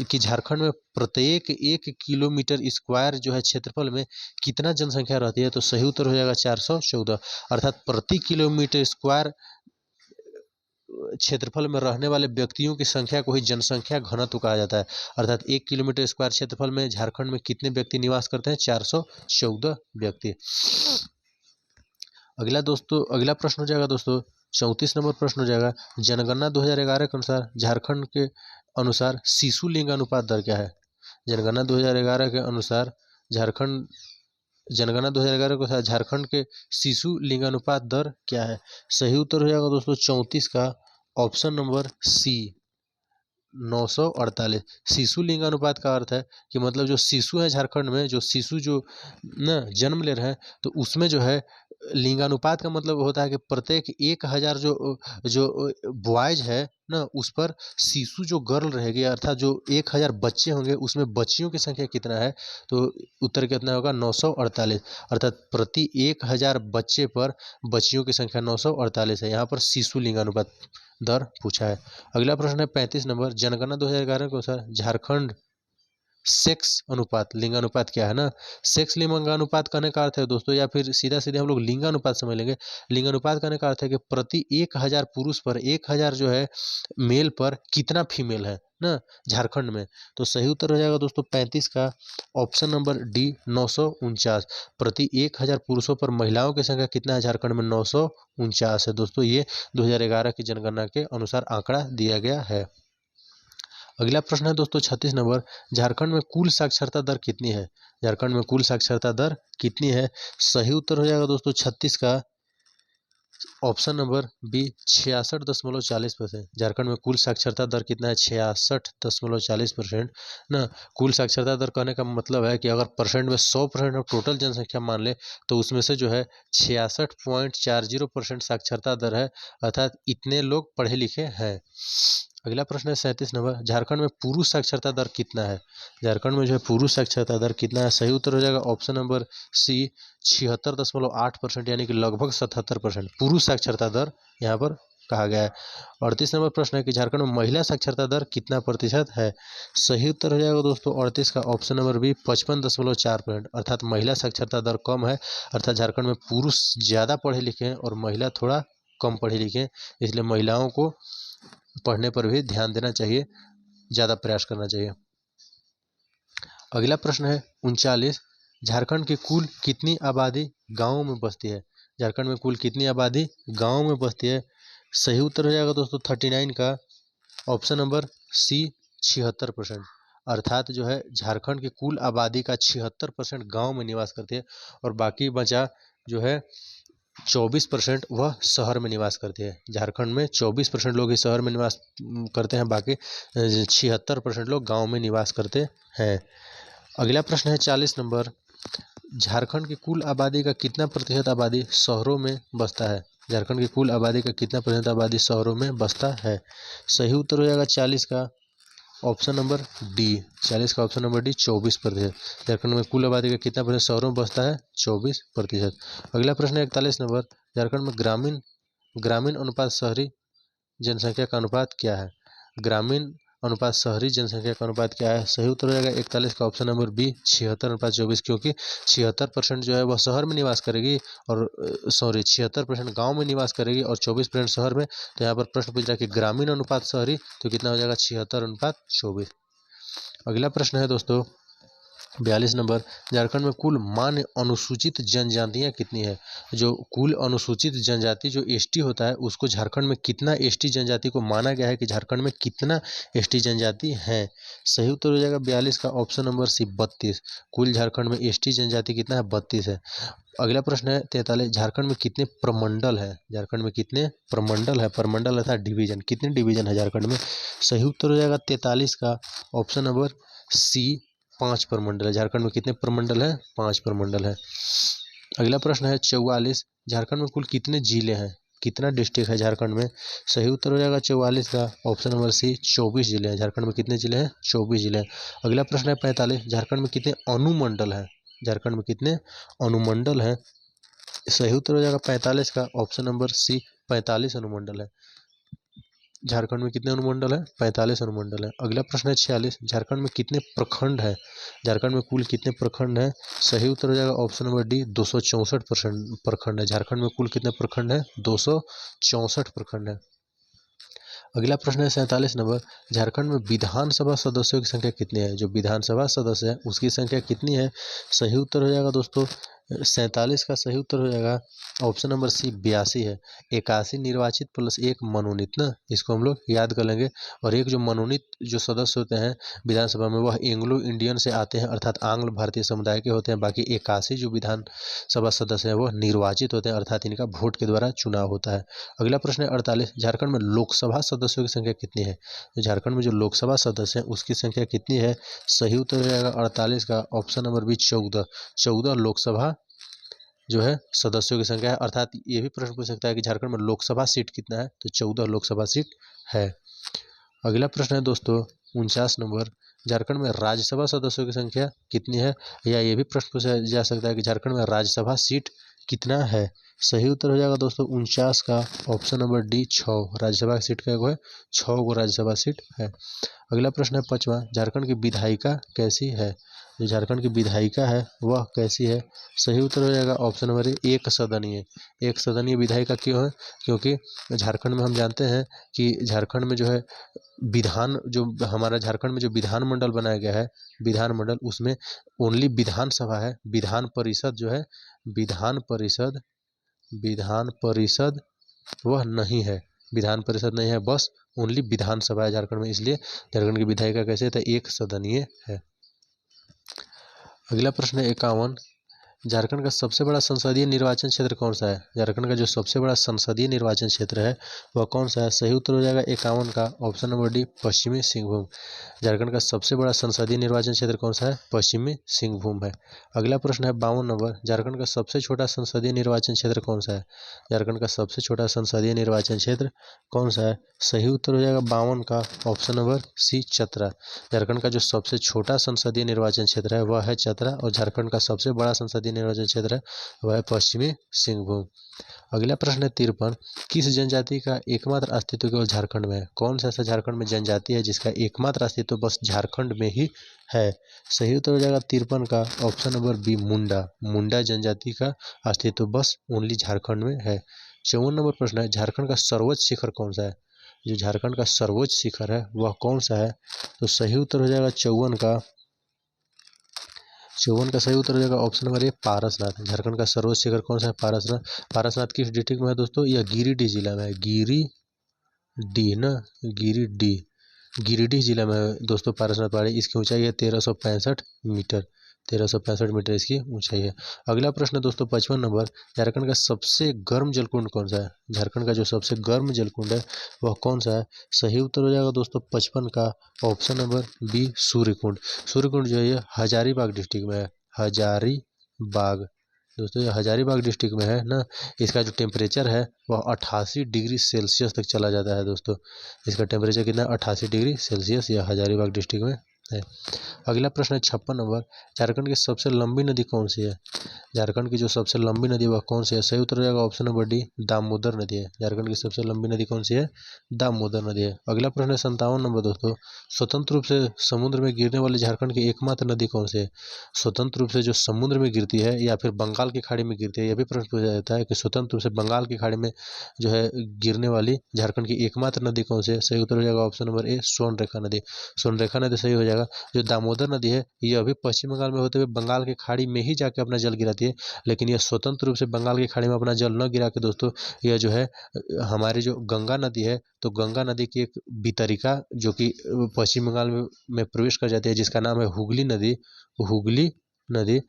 कि झारखंड में प्रत्येक 1 किलोमीटर स्क्वायर जो है क्षेत्रफल में कितना जनसंख्या रहती है। तो सही उत्तर हो जाएगा 414, अर्थात प्रति किलोमीटर स्क्वायर क्षेत्रफल में रहने वाले व्यक्तियों की संख्या को ही जनसंख्या घनत्व कहा जाता है। अर्थात 1 किलोमीटर स्क्वायर क्षेत्रफल में झारखंड में कितने व्यक्ति निवास करते हैं, 414 व्यक्ति। अगला प्रश्न हो जाएगा दोस्तों 34 नंबर प्रश्न हो जाएगा, जनगणना 2011 के अनुसार झारखंड के अनुसार शिशु लिंगानुपात दर क्या है। जनगणना 2011 के अनुसार झारखंड के शिशु लिंगानुपात दर क्या है। सही उत्तर हो जाएगा दोस्तों 34 का ऑप्शन नंबर सी 948। शिशु लिंगानुपात का अर्थ है कि मतलब जो शिशु है झारखंड में, जो शिशु जो ना जन्म ले रहे हैं, तो उसमें जो है लिंगानुपात का मतलब होता है कि प्रत्येक 1000 जो बॉयज है ना, उस पर शिशु जो गर्ल रहेगी, अर्थात जो 1000 बच्चे होंगे उसमें बच्चियों की संख्या कितना है। तो उत्तर कितना होगा 948, अर्थात प्रति 1000 बच्चे पर बच्चियों की संख्या 948 है। यहाँ पर शिशु लिंगानुपात दर पूछा है। अगला प्रश्न है 35 नंबर, जनगणना 2011 के अनुसार झारखंड सेक्स अनुपात लिंगानुपात क्या है ना। सेक्स लिंगानुपात कहने का अर्थ है दोस्तों, या फिर सीधा सीधे हम लोग लिंगानुपात समझ लेंगे। लिंगानुपात कहने का अर्थ है कि प्रति 1000 पुरुष पर 1000 जो है मेल पर कितना फीमेल है ना झारखंड में। तो सही उत्तर हो जाएगा दोस्तों 35 का ऑप्शन नंबर डी 949। प्रति 1000 पुरुषों पर महिलाओं की संख्या कितना है झारखंड में, 949 है दोस्तों। ये 2011 की जनगणना के अनुसार आंकड़ा दिया गया है। अगला प्रश्न है दोस्तों 36 नंबर, झारखंड में कुल साक्षरता दर कितनी है। झारखंड में कुल साक्षरता दर कितनी है। सही उत्तर हो जाएगा दोस्तों 36 का ऑप्शन नंबर बी 66.40%। झारखंड में कुल साक्षरता दर कितना है, 66.40% ना। कुल साक्षरता दर कहने का मतलब है कि अगर परसेंट में 100% ऑफ टोटल जनसंख्या मान ले तो उसमें से जो है 66.40% साक्षरता दर है, अर्थात इतने लोग पढ़े लिखे हैं। अगला प्रश्न है 37 नंबर, झारखंड में पुरुष साक्षरता दर कितना है। झारखंड में जो है पुरुष साक्षरता दर कितना है। सही उत्तर हो जाएगा ऑप्शन नंबर सी 76.8%, यानी कि लगभग 77% पुरुष साक्षरता दर यहाँ पर कहा गया है। 38 नंबर प्रश्न है कि झारखंड में महिला साक्षरता दर कितना प्रतिशत है। सही उत्तर हो जाएगा दोस्तों 38 का ऑप्शन नंबर बी 55.4%, अर्थात महिला साक्षरता दर कम है। अर्थात झारखंड में पुरुष ज़्यादा पढ़े लिखे हैं और महिला थोड़ा कम पढ़े लिखे हैं, इसलिए महिलाओं को पढ़ने पर भी ध्यान देना चाहिए, ज़्यादा प्रयास करना चाहिए। अगला प्रश्न है 39, झारखंड की कुल कितनी आबादी गाँव में बसती है। झारखंड में कुल कितनी आबादी गाँव में बसती है। सही उत्तर हो जाएगा दोस्तों 39 का ऑप्शन नंबर सी 76%, अर्थात जो है झारखंड की कुल आबादी का 76% गाँव में निवास करती है और बाकी बचा जो है 24% वह शहर में निवास करते हैं। झारखंड में 24% लोग ही शहर में निवास करते हैं, बाकी 76% लोग गांव में निवास करते हैं। अगला प्रश्न है 40 नंबर, झारखंड की कुल आबादी का कितना प्रतिशत आबादी शहरों में बसता है। झारखंड की कुल आबादी का कितना प्रतिशत आबादी शहरों में बसता है। सही उत्तर हो जाएगा 40 का ऑप्शन नंबर डी 40 का ऑप्शन नंबर डी 24%। झारखंड में कुल आबादी का कितना प्रतिशत शहरों में बसता है, 24%। अगला प्रश्न है 41 नंबर, झारखंड में ग्रामीण अनुपात शहरी जनसंख्या का अनुपात क्या है। ग्रामीण अनुपात शहरी जनसंख्या का अनुपात क्या है। सही उत्तर हो जाएगा 41 का ऑप्शन नंबर बी 76:24, क्योंकि 76% जो है वह शहर में निवास करेगी और 76% गांव में निवास करेगी और 24% शहर में। तो यहाँ पर प्रश्न पूछ रहा है कि ग्रामीण अनुपात शहरी, तो कितना हो जाएगा 76:24। अगला प्रश्न है दोस्तों 42 नंबर, झारखंड में कुल मान्य अनुसूचित जनजातियां कितनी है? जो कुल अनुसूचित जनजाति जो एसटी होता है उसको झारखंड में कितना एसटी जनजाति को माना गया है कि झारखंड में कितना एसटी जनजाति है? सही उत्तर हो जाएगा 42 का ऑप्शन नंबर सी 32। कुल झारखंड में एसटी जनजाति कितना है? 32 है। अगला प्रश्न है 43, झारखंड में कितने प्रमंडल है? झारखंड में कितने प्रमंडल है? प्रमंडल अर्थात डिवीजन, कितने डिवीजन है झारखंड में? सही उत्तर हो जाएगा 43 का ऑप्शन नंबर सी 5 प्रमंडल है। झारखंड में कितने प्रमंडल है? 5 प्रमंडल है। अगला प्रश्न है 44, झारखंड में कुल कितने जिले हैं? कितना डिस्ट्रिक्ट है झारखंड में? सही उत्तर हो जाएगा 44 का ऑप्शन नंबर सी 24 जिले हैं। झारखंड में कितने जिले हैं? 24 जिले हैं। अगला प्रश्न है 45, झारखंड में कितने अनुमंडल हैं? झारखंड में कितने अनुमंडल हैं? सही उत्तर हो जाएगा 45 का ऑप्शन नंबर सी 45 अनुमंडल है। झारखंड में कितने अनुमंडल है? 45 अनुमंडल है। अगला प्रश्न है 46, झारखंड में कितने प्रखंड है? झारखंड में कुल कितने प्रखंड है? सही उत्तर हो जाएगा ऑप्शन नंबर डी 264 प्रखंड है। झारखंड में कुल कितने प्रखंड है? 264 प्रखंड है। अगला प्रश्न है 47 नंबर, झारखंड में विधानसभा सदस्यों की संख्या कितनी है? जो विधानसभा सदस्य है उसकी संख्या कितनी है? सही उत्तर हो जाएगा दोस्तों 47 का सही उत्तर हो जाएगा ऑप्शन नंबर सी 82 है। 81 निर्वाचित प्लस 1 मनोनीत ना, इसको हम लोग याद कर लेंगे। और एक जो मनोनीत जो सदस्य होते हैं विधानसभा में वह एंग्लो इंडियन से आते हैं अर्थात आंग्ल भारतीय समुदाय के होते हैं। बाकी 81 जो विधानसभा सदस्य हैं वह निर्वाचित होते हैं अर्थात इनका वोट के द्वारा चुनाव होता है। अगला प्रश्न है 48, झारखंड में लोकसभा सदस्यों की संख्या कितनी है? झारखंड में जो लोकसभा सदस्य हैं उसकी संख्या कितनी है? सही उत्तर हो जाएगा 48 का ऑप्शन नंबर बी 14 लोकसभा जो है सदस्यों की संख्या है। अर्थात ये भी प्रश्न पूछ सकता है कि झारखंड में लोकसभा सीट कितना है, तो 14 लोकसभा सीट है। अगला प्रश्न है दोस्तों 49 नंबर, झारखंड में राज्यसभा सदस्यों की संख्या कितनी है? या ये भी प्रश्न पूछा जा सकता है कि झारखंड में राज्यसभा सीट कितना है? सही उत्तर हो जाएगा दोस्तों 49 का ऑप्शन नंबर डी 6। राज्यसभा की सीट का है 6 गो राज्यसभा सीट है। अगला प्रश्न है 5वां, झारखंड की विधायिका कैसी है? जो झारखंड की विधायिका है वह कैसी है? सही उत्तर हो जाएगा ऑप्शन नंबर ए एक सदनीय। एक सदनीय विधायिका क्यों है? क्योंकि झारखंड में हम जानते हैं कि झारखंड में जो है विधान जो हमारा झारखंड में जो विधानमंडल बनाया गया है विधानमंडल उसमें ओनली विधानसभा है, विधान परिषद जो है विधान परिषद वह नहीं है, विधान परिषद नहीं है, बस ओनली विधानसभा है झारखंड में, इसलिए झारखंड की विधायिका कैसे था? एक सदनीय है। अगला प्रश्न है 51, झारखंड का सबसे बड़ा संसदीय निर्वाचन क्षेत्र कौन सा है? झारखंड का जो सबसे बड़ा संसदीय निर्वाचन क्षेत्र है वह कौन सा है? सही उत्तर हो जाएगा 51 का ऑप्शन नंबर डी पश्चिमी सिंहभूम। झारखंड का सबसे बड़ा संसदीय निर्वाचन क्षेत्र कौन सा है? पश्चिमी सिंहभूम है। अगला प्रश्न है 52 नंबर, झारखंड का सबसे छोटा संसदीय निर्वाचन क्षेत्र कौन सा है? झारखंड का सबसे छोटा संसदीय निर्वाचन क्षेत्र कौन सा है? सही उत्तर हो जाएगा 52 का option number C Chatra. Jharkhand का जो सबसे छोटा संसदीय निर्वाचन क्षेत्र है वह है चतरा और झारखंड का सबसे बड़ा संसदीय निर्वाचन क्षेत्र है वह है पश्चिमी सिंहभूम। अगला प्रश्न है 53, किस जनजाति का एकमात्र अस्तित्व केवल झारखंड में है? कौन सा ऐसा झारखंड में जनजाति है जिसका एकमात्र अस्तित्व बस झारखंड में ही है? सही उत्तर हो जाएगा 53 का ऑप्शन नंबर बी मुंडा। मुंडा जनजाति का अस्तित्व बस ओनली झारखंड में है। 54 नंबर प्रश्न है, झारखंड का सर्वोच्च शिखर कौन सा है? जो झारखंड का सर्वोच्च शिखर है वह कौन सा है? तो सही उत्तर हो जाएगा 54 का सही उत्तर हो जाएगा option number A Parasnath. Jharkhand का सर्वोच्च शिखर कौन सा है? पारसनाथ। पारसनाथ किस डिस्ट्रिक्ट में है दोस्तों? यह गिरिडीह जिला में है। गिरिडीह जिला में है दोस्तों पारसनाथ पहाड़ी। इसकी ऊंचाई है 1365 मीटर। 1365 मीटर इसकी ऊंचाई है। अगला प्रश्न दोस्तों 55 नंबर, झारखंड का सबसे गर्म जलकुंड कौन सा है? झारखंड का जो सबसे गर्म जलकुंड है वह कौन सा है? सही उत्तर हो जाएगा दोस्तों 55 का option number B Suryakund. Suryakund जो है ये हजारीबाग डिस्ट्रिक्ट में है। हजारीबाग दोस्तों ये हजारीबाग डिस्ट्रिक्ट में है ना। इसका जो टेम्परेचर है वह 88 डिग्री सेल्सियस तक चला जाता है दोस्तों। इसका टेम्परेचर कितना है? 88 डिग्री सेल्सियस। यह हजारीबाग डिस्ट्रिक्ट में है। अगला प्रश्न है 56 नंबर, झारखंड की सबसे लंबी नदी कौन सी है? झारखंड की जो सबसे लंबी नदी वह कौन सी है? सही उत्तर हो जाएगा ऑप्शन नंबर डी दामोदर नदी है। झारखंड की सबसे लंबी नदी कौन सी है? दामोदर नदी है। अगला प्रश्न है 57 नंबर दोस्तों, स्वतंत्र रूप से समुद्र में गिरने वाली झारखंड की एकमात्र नदी कौन सी है? स्वतंत्र रूप से जो समुद्र में गिरती है या फिर बंगाल की खाड़ी में गिरती है, यह भी प्रश्न पूछा जाता है कि स्वतंत्र रूप से बंगाल की खाड़ी में जो है गिरने वाली झारखंड की एकमात्र नदी कौन सी है? सही उत्तर हो जाएगा ऑप्शन नंबर ए स्वर्णरेखा नदी। स्वर्णरेखा नदी सही हो जाएगा जाएगा। जो दामोदर नदी है यह भी पश्चिम बंगाल में होते हुए बंगाल की खाड़ी में ही जाके अपना जल गिराती है, लेकिन यह स्वतंत्र रूप से बंगाल की खाड़ी में अपना जल न गिरा के दोस्तों यह जो है हमारी जो गंगा नदी है, तो गंगा नदी की एक वितरिका जो कि पश्चिम बंगाल में प्रवेश कर जाती है, जिसका नाम है हुगली नदी, हुगली नदी।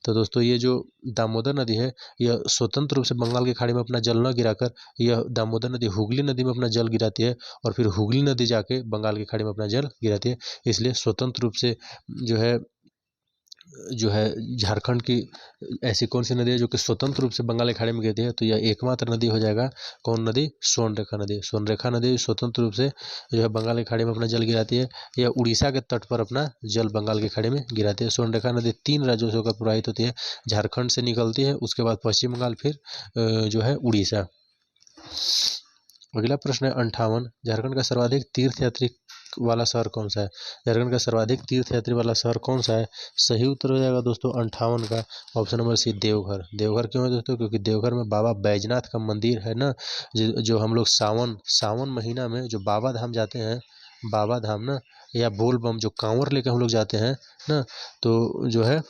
तो दोस्तों ये जो दामोदर नदी है यह स्वतंत्र रूप से बंगाल की खाड़ी में अपना जल न गिराकर यह दामोदर नदी हुगली नदी में अपना जल गिराती है, और फिर हुगली नदी जाके बंगाल की खाड़ी में अपना जल गिराती है। इसलिए स्वतंत्र रूप से जो है झारखंड की ऐसी कौन सी नदी है जो कि स्वतंत्र रूप से बंगाल की खाड़ी में गिरती है, तो यह एकमात्र नदी हो जाएगा। कौन नदी? स्वर्णरेखा नदी। स्वर्णरेखा नदी स्वतंत्र रूप से जो है बंगाल की खाड़ी में अपना जल गिराती है। यह उड़ीसा के तट पर अपना जल बंगाल की खाड़ी में गिराती है। स्वर्णरेखा नदी 3 राज्यों से होकर प्रवाहित होती है। झारखंड से निकलती है, उसके बाद पश्चिम बंगाल, फिर जो है उड़ीसा। अगला प्रश्न है 58। झारखंड का सर्वाधिक तीर्थयात्री वाला शहर कौन सा है? झारखंड का सर्वाधिक तीर्थयात्री वाला शहर कौन सा है? सही उत्तर हो जाएगा दोस्तों 58 का option number C, Deoghar. Deoghar क्यों है दोस्तों? क्योंकि देवघर में बाबा बैजनाथ का मंदिर है ना, जो हम लोग सावन महीना में जो बाबा धाम जाते हैं, बाबा धाम ना, या बोल बम जो कांवर लेकर हम लोग जाते हैं ना, तो जो है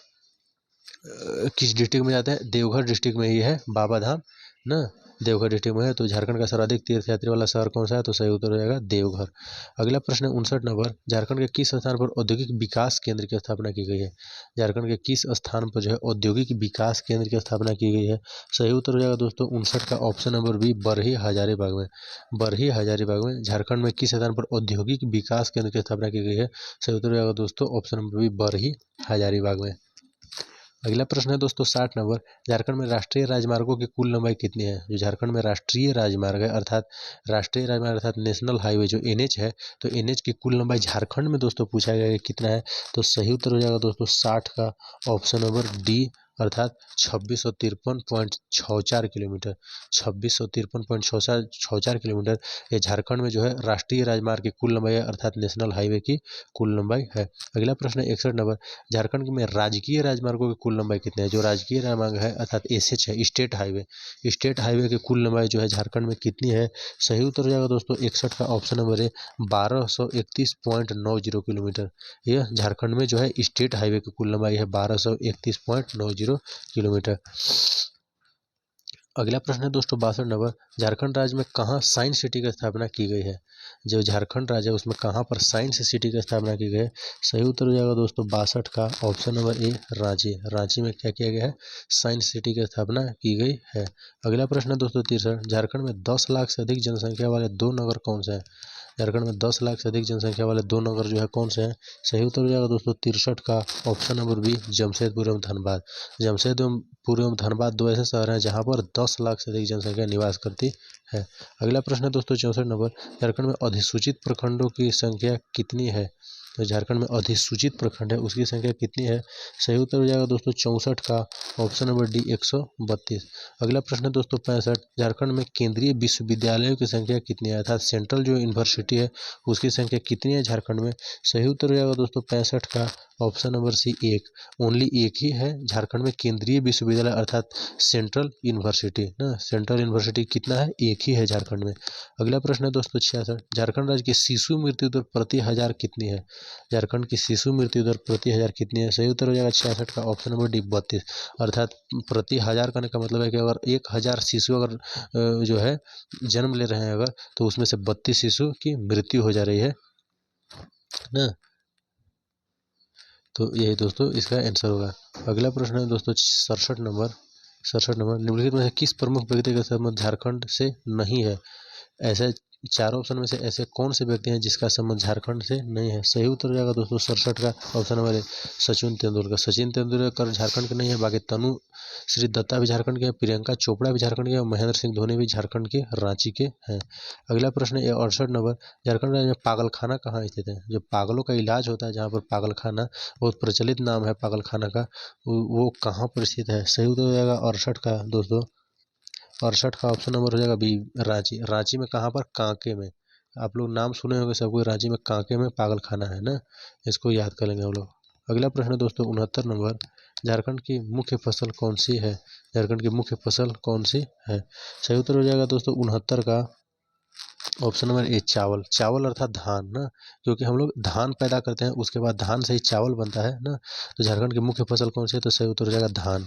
किस डिस्ट्रिक्ट में जाते हैं? देवघर डिस्ट्रिक्ट में ही है बाबा धाम ना, देवघर डिस्ट्रिक्ट में है। तो झारखंड का सर्वाधिक तीर्थयात्री वाला शहर कौन सा है? तो सही उत्तर हो जाएगा देवघर। अगला प्रश्न है 59 नंबर। झारखंड के किस स्थान पर औद्योगिक विकास केंद्र की स्थापना की गई है? झारखंड के किस स्थान पर जो है औद्योगिक विकास केंद्र की स्थापना की गई है? सही उत्तर हो जाएगा दोस्तों 59 का option number B, Barhi Hazaribagh में। बरही हजारीबाग में झारखंड में किस स्थान पर औद्योगिक विकास केंद्र की स्थापना की गई है? सही उत्तर हो जाएगा दोस्तों option number B, Barhi Hazaribagh में। अगला प्रश्न है दोस्तों 60 नंबर। झारखंड में राष्ट्रीय राजमार्गों की कुल लंबाई कितनी है? जो झारखंड में राष्ट्रीय राजमार्ग है, अर्थात राष्ट्रीय राजमार्ग अर्थात नेशनल हाईवे जो NH है, तो NH की कुल लंबाई झारखंड में दोस्तों पूछा गया है कितना है? तो सही उत्तर हो जाएगा दोस्तों 60 का ऑप्शन नंबर डी, अर्थात 2653.64 किलोमीटर। 2653.64 किलोमीटर ये झारखंड में जो है राष्ट्रीय राजमार्ग की कुल लंबाई है, अर्थात नेशनल हाईवे की कुल लंबाई है। अगला प्रश्न है 61 नंबर। झारखंड में राजकीय राजमार्गों की कुल लंबाई कितनी है? जो राजकीय राजमार्ग है अर्थात SH है, स्टेट हाईवे की कुल लंबाई जो है झारखंड में कितनी है? सही उत्तर हो जाएगा दोस्तों 61 का ऑप्शन नंबर है 1231.90 किलोमीटर। यह झारखंड में जो है स्टेट हाईवे की कुल लंबाई है 1231.90 किलोमीटर। अगला प्रश्न है दोस्तों 62 नंबर। झारखंड राज्य में कहाँ साइंस सिटी की स्थापना की गई है? जो झारखंड राज्य है उसमें कहाँ पर साइंस सिटी की स्थापना की गई है? सही उत्तर हो जाएगा दोस्तों 62 का option number A, Ranchi. Ranchi में क्या किया गया है? साइंस सिटी की स्थापना की गई है। अगला प्रश्न है दोस्तों 63। झारखंड में 10 लाख से अधिक जनसंख्या वाले 2 नगर कौन से हैं? झारखंड में 10 लाख से अधिक जनसंख्या वाले 2 नगर जो है कौन से हैं? सही उत्तर हो जाएगा दोस्तों 63 का ऑप्शन नंबर बी, जमशेदपुर एवं धनबाद। जमशेदपुर एवं धनबाद 2 ऐसे शहर हैं जहां पर 10 लाख से अधिक जनसंख्या निवास करती है। अगला प्रश्न है दोस्तों 64 नंबर। झारखंड में अधिसूचित प्रखंडों की संख्या कितनी है? तो झारखंड में अधिसूचित प्रखंड है उसकी संख्या कितनी है? सही उत्तर हो जाएगा दोस्तों 64 का ऑप्शन नंबर डी, 132। अगला प्रश्न है दोस्तों 65। झारखंड में केंद्रीय विश्वविद्यालयों की संख्या कितनी है? अर्थात सेंट्रल जो यूनिवर्सिटी है उसकी संख्या कितनी है झारखंड में? सही उत्तर हो जाएगा दोस्तों 65 का ऑप्शन नंबर सी, 1। ओनली एक ही है झारखंड में केंद्रीय विश्वविद्यालय अर्थात सेंट्रल यूनिवर्सिटी ना, सेंट्रल यूनिवर्सिटी कितना है? एक ही है झारखंड में। अगला प्रश्न है दोस्तों 66। झारखंड राज्य की शिशु मृत्यु दर प्रति हजार कितनी है? झारखंड की शिशु मृत्यु दर प्रति हजार कितनी है? सही उत्तर हो जाएगा 66 का ऑप्शन नंबर डी, 32। अर्थात प्रति हजार करने का मतलब है कि अगर 1000 शिशु अगर जो है जन्म ले रहे हैं अगर, तो उसमें से 32 शिशु की मृत्यु हो जा रही है ना। तो यही दोस्तों इसका आंसर होगा। अगला प्रश्न है दोस्तों 67 नंबर। निम्नलिखित में से किस प्रमुख व्यक्ति का संबंध झारखंड से नहीं है? ऐसे चारों ऑप्शन में से ऐसे कौन से व्यक्ति हैं जिसका संबंध झारखंड से नहीं है? सही उत्तर हो जाएगा दोस्तों 67 का option number A, Sachin Tendulkar. Sachin Tendulkar Jharkhand के नहीं है, बाकी तनु श्री दत्ता भी झारखंड के हैं, प्रियंका चोपड़ा भी झारखंड के हैं, महेंद्र सिंह धोनी भी झारखंड के रांची के हैं। अगला प्रश्न है 68 नंबर। झारखंड राज्य में पागलखाना कहाँ स्थित है? जो पागलों का इलाज होता है जहाँ पर पागलखाना, बहुत प्रचलित नाम है पागलखाना का, वो कहाँ पर स्थित है? सही उत्तर हो जाएगा 68 का दोस्तों 68 का ऑप्शन नंबर हो जाएगा बी, रांची। रांची में कहाँ पर? कांके में। आप लोग नाम सुने होंगे सबको, रांची में कांके में पागल खाना है ना, इसको याद कर लेंगे हम लोग। अगला प्रश्न दोस्तों 69 नंबर। झारखंड की मुख्य फसल कौन सी है? झारखंड की मुख्य फसल कौन सी है? सही उत्तर हो जाएगा दोस्तों 69 का ऑप्शन नंबर ए चावल। चावल अर्थात धान ना, क्योंकि हम लोग धान पैदा करते हैं, उसके बाद धान से ही चावल बनता है ना। तो झारखंड की मुख्य फसल कौन सी है, तो सही उत्तर हो जाएगा धान।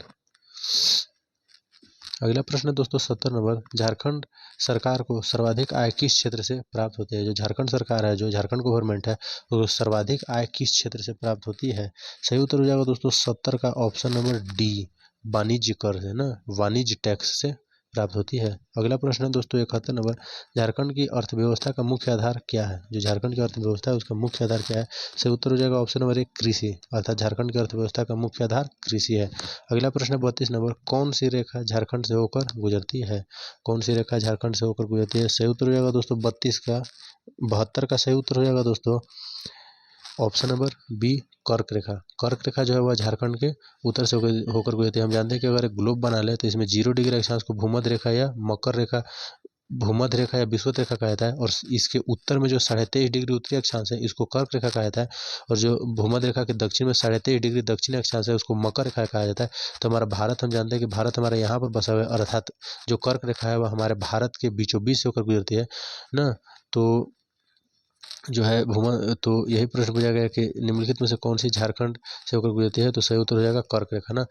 अगला प्रश्न है दोस्तों 70 नंबर, झारखंड सरकार को सर्वाधिक आय किस क्षेत्र से प्राप्त होती है। जो झारखंड सरकार है, जो झारखंड गवर्नमेंट है, तो सर्वाधिक आय किस क्षेत्र से प्राप्त होती है। सही उत्तर हो जाएगा दोस्तों 70 का ऑप्शन नंबर डी, वाणिज्य कर है ना, वाणिज्य टैक्स से प्राप्त होती है। अगला प्रश्न है दोस्तों 71 नंबर, झारखंड की अर्थव्यवस्था का मुख्य आधार क्या है। जो झारखंड की अर्थव्यवस्था है उसका मुख्य आधार क्या है। सही उत्तर हो जाएगा ऑप्शन नंबर एक कृषि, अर्थात झारखंड की अर्थव्यवस्था का मुख्य आधार कृषि है। अगला प्रश्न है 32 नंबर, कौन सी रेखा झारखंड से होकर गुजरती है। कौन सी रेखा झारखंड से होकर गुजरती है। सही उत्तर हो जाएगा दोस्तों 72 का सही उत्तर हो जाएगा दोस्तों ऑप्शन नंबर बी, कर्क रेखा। कर्क रेखा जो है वह झारखंड के उत्तर से होकर गुजरती है। हम जानते हैं कि अगर एक ग्लोब बना ले तो इसमें 0 डिग्री अक्षांश को भूमध्य रेखा या मकर रेखा, भूमध्य रेखा या विषुवत रेखा कहा जाता है, और इसके उत्तर में जो 23.5 डिग्री उत्तरी अक्षांश है इसको कर्क रेखा कहा जाता है, और जो भूमध्य रेखा के दक्षिण में 23.5 डिग्री दक्षिणी अक्षांश है उसको मकर रेखा कहा जाता है। तो हमारा भारत, हम जानते हैं कि भारत हमारा यहाँ पर बसा हुआ है, अर्थात जो कर्क रेखा है वह हमारे भारत के बीचों बीच से होकर गुजरती है ना। तो जो है तो यही प्रश्न पूछा गया कि निम्नलिखित में से कौन सी झारखंड से होकर गुजरती है। तो सही उत्तर हो जाएगा कर्क रेखा ना।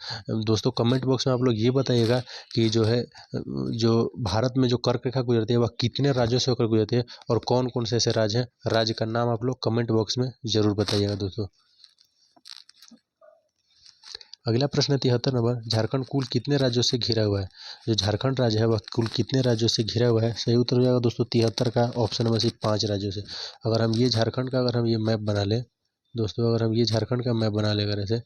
दोस्तों कमेंट बॉक्स में आप लोग ये बताइएगा कि जो है जो भारत में जो कर्क रेखा गुजरती है वह कितने राज्यों से होकर गुजरती है, और कौन कौन से ऐसे राज्य हैं, राज्य का नाम आप लोग कमेंट बॉक्स में जरूर बताइएगा दोस्तों। अगला प्रश्न है 73 नंबर, झारखंड कुल कितने राज्यों से घिरा हुआ है। जो झारखंड राज्य है वह कुल कितने राज्यों से घिरा हुआ है। सही उत्तर हो जाएगा दोस्तों 73 का ऑप्शन नंबर सी, 5 राज्यों से। अगर हम ये झारखंड का अगर हम ये मैप बना लें दोस्तों, अगर हम ये झारखंड का मैप बना ले अगर ऐसे,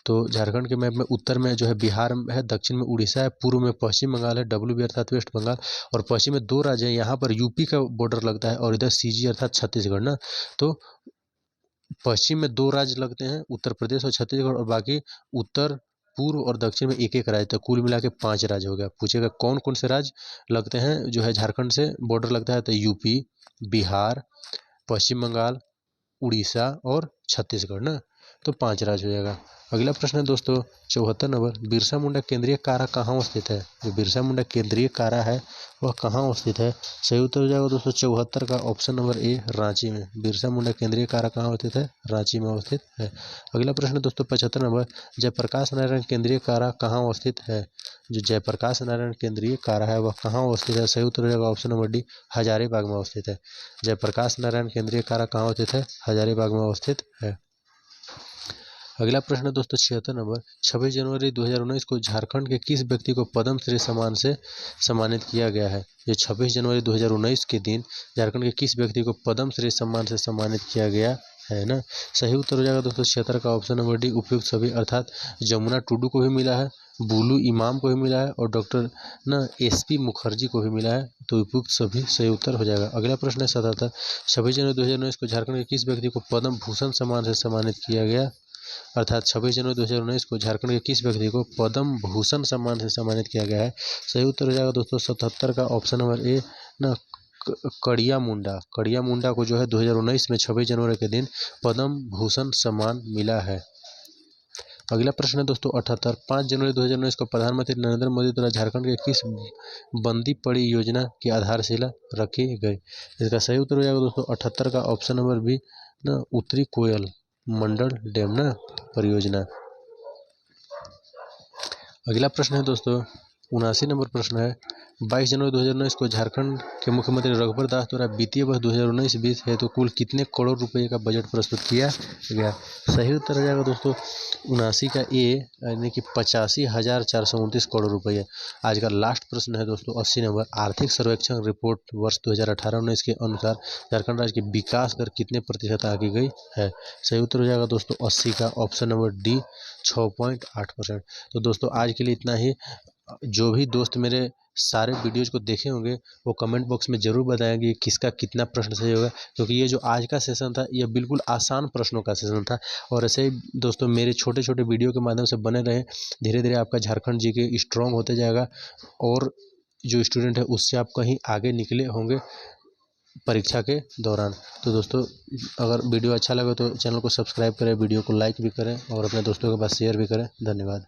तो झारखंड के मैप में उत्तर में जो है बिहार है, दक्षिण में उड़ीसा है, पूर्व में पश्चिम बंगाल है, WB अर्थात वेस्ट बंगाल, और पश्चिम में 2 राज्य है, यहाँ पर यूपी का बॉर्डर लगता है, और इधर CG अर्थात छत्तीसगढ़ ना। तो पश्चिम में 2 राज्य लगते हैं, उत्तर प्रदेश और छत्तीसगढ़, और बाकी उत्तर पूर्व और दक्षिण में एक एक राज्य, तो कुल मिला के 5 राज्य हो गया। पूछेगा कौन कौन से राज्य लगते हैं जो है झारखंड से बॉर्डर लगता है, तो यूपी, बिहार, पश्चिम बंगाल, उड़ीसा और छत्तीसगढ़ ना। तो 5 राज्य हो जाएगा। अगला प्रश्न है दोस्तों 74 नंबर, बिरसा मुंडा केंद्रीय कारा कहाँ स्थित है। जो बिरसा मुंडा केंद्रीय कारा है वह कहाँ स्थित है। सही उत्तर हो जाएगा दोस्तों 74 का ऑप्शन नंबर ए, रांची में। बिरसा मुंडा केंद्रीय कारा कहाँ स्थित है, रांची में अवस्थित है। अगला प्रश्न दोस्तों 75 नंबर, जयप्रकाश नारायण केंद्रीय कारा कहाँ स्थित है। जो जयप्रकाश नारायण केंद्रीय कारा है वह कहाँ स्थित है। सही उत्तर हो जाएगा ऑप्शन नंबर डी, हजारीबाग में अवस्थित है। जयप्रकाश नारायण केंद्रीय कारा कहाँ स्थित है, हजारीबाग में अवस्थित है। अगला प्रश्न दोस्तों 76 नंबर, 26 जनवरी 2019 को झारखंड के किस व्यक्ति को पद्म श्री सम्मान से सम्मानित किया गया है। ये 26 जनवरी 2019 के दिन झारखंड के किस व्यक्ति को पद्म श्री सम्मान से सम्मानित किया गया है ना। सही उत्तर हो जाएगा दोस्तों 76 का ऑप्शन नंबर डी, उपयुक्त सभी, अर्थात जमुना टुडू को भी मिला है, बुलू इमाम को भी मिला है, और डॉक्टर ना SP मुखर्जी को भी मिला है। तो उपयुक्त सभी सही उत्तर हो जाएगा। अगला प्रश्न है 77, 26 जनवरी 2019 को झारखंड के किस व्यक्ति को पद्म भूषण सम्मान से सम्मानित किया गया, अर्थात 26 जनवरी 2019 को झारखंड के किस व्यक्ति को पद्म भूषण सम्मान से सम्मानित किया गया है। सही उत्तर हो जाएगा दोस्तों 77 का ऑप्शन नंबर ए ना, कड़िया मुंडा को जो है 2019 में 26 जनवरी के दिन पद्म भूषण सम्मान मिला है। अगला प्रश्न है दोस्तों 78, 5 जनवरी 2019 को प्रधानमंत्री नरेंद्र मोदी द्वारा झारखंड के किस बंदी पड़ी योजना की आधारशिला रखी गई। इसका सही उत्तर हो जाएगा दोस्तों 78 का ऑप्शन नंबर बी ना, उत्तरी कोयल मंडल डैम ना परियोजना। अगला प्रश्न है दोस्तों 79 नंबर प्रश्न है, 22 जनवरी 2019 को झारखंड के मुख्यमंत्री रघुवर दास द्वारा वित्तीय वर्ष 2019-20 है तो कुल कितने करोड़ रुपए का बजट प्रस्तुत किया गया। सही उत्तर हो जाएगा दोस्तों 79 का ए, यानी कि 85,429 करोड़ रुपये। आज का लास्ट प्रश्न है दोस्तों 80 नंबर, आर्थिक सर्वेक्षण रिपोर्ट वर्ष 2018-19 के अनुसार झारखंड राज्य की विकास दर कितने प्रतिशत आकी गई है। सही उत्तर हो जाएगा दोस्तों 80 का ऑप्शन नंबर डी, 6.8%। तो दोस्तों आज के लिए इतना ही। जो भी दोस्त मेरे सारे वीडियोज़ को देखे होंगे वो कमेंट बॉक्स में ज़रूर बताएंगे किसका कितना प्रश्न सही होगा, क्योंकि ये जो आज का सेशन था ये बिल्कुल आसान प्रश्नों का सेशन था। और ऐसे ही दोस्तों मेरे छोटे छोटे वीडियो के माध्यम से बने रहें, धीरे धीरे आपका झारखंड GK स्ट्रॉन्ग होते जाएगा, और जो स्टूडेंट है उससे आप कहीं आगे निकले होंगे परीक्षा के दौरान। तो दोस्तों अगर वीडियो अच्छा लगे तो चैनल को सब्सक्राइब करें, वीडियो को लाइक भी करें, और अपने दोस्तों के पास शेयर भी करें। धन्यवाद।